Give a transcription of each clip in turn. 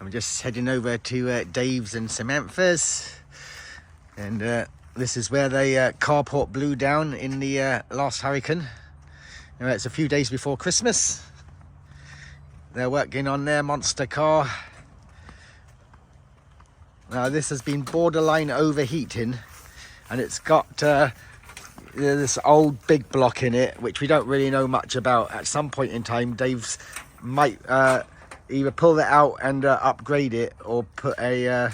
I'm just heading over to Dave's and Samantha's, and this is where the carport blew down in the last hurricane. It's a few days before Christmas. They're working on their monster car. Now this has been borderline overheating, and it's got this old big block in it, which we don't really know much about. At some point in time, Dave's might either pull it out and upgrade it, or put a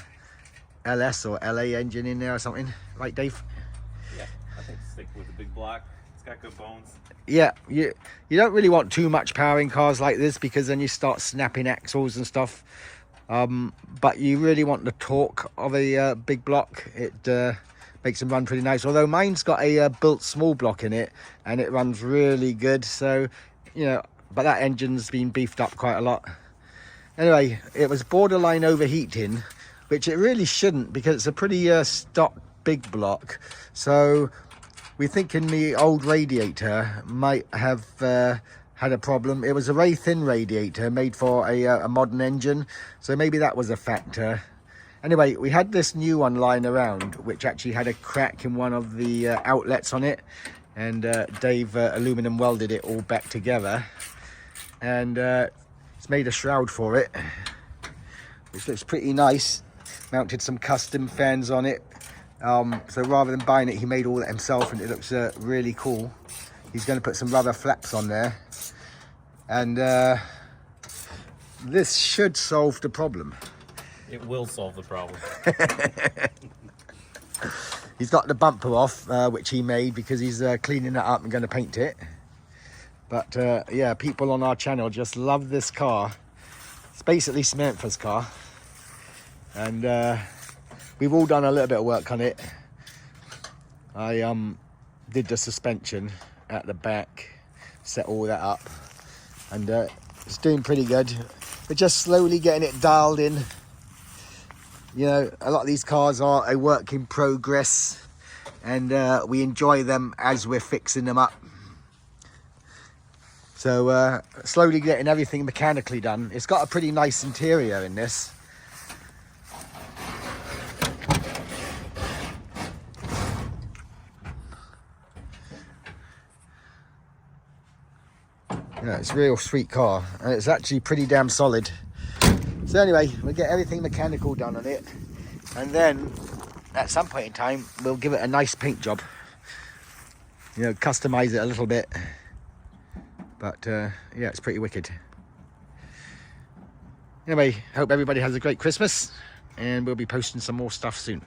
LS or LA engine in there or something. Right, Dave? Yeah, I think stick with the big block. It's got good bones. Yeah, you don't really want too much power in cars like this, because then you start snapping axles and stuff. But you really want the torque of a big block. It makes them run pretty nice. Although mine's got a built small block in it, and it runs really good. So, you know, but that engine's been beefed up quite a lot. Anyway, it was borderline overheating, which it really shouldn't, because it's a pretty stock big block. So we're thinking the old radiator might have had a problem. It was a very thin radiator made for a modern engine, so maybe that was a factor. Anyway, we had this new one lying around, which actually had a crack in one of the outlets on it, and Dave aluminum welded it all back together, and it's made a shroud for it, which looks pretty nice. Mounted some custom fans on it, so rather than buying it, he made all that himself, and it looks really cool. He's going to put some rubber flaps on there, and this should solve the problem. It will solve the problem. He's got the bumper off, which he made, because he's cleaning it up and going to paint it. But yeah, people on our channel just love this car. It's basically Samantha's car, and we've all done a little bit of work on it. I did the suspension at the back, set all that up, and it's doing pretty good. We're just slowly getting it dialed in. You know, a lot of these cars are a work in progress, and we enjoy them as we're fixing them up. So slowly getting everything mechanically done. It's got a pretty nice interior in this. Yeah, it's a real sweet car, and it's actually pretty damn solid. So anyway, we'll get everything mechanical done on it, and then at some point in time we'll give it a nice paint job. You know, customize it a little bit. But yeah, it's pretty wicked. Anyway, hope everybody has a great Christmas, and we'll be posting some more stuff soon.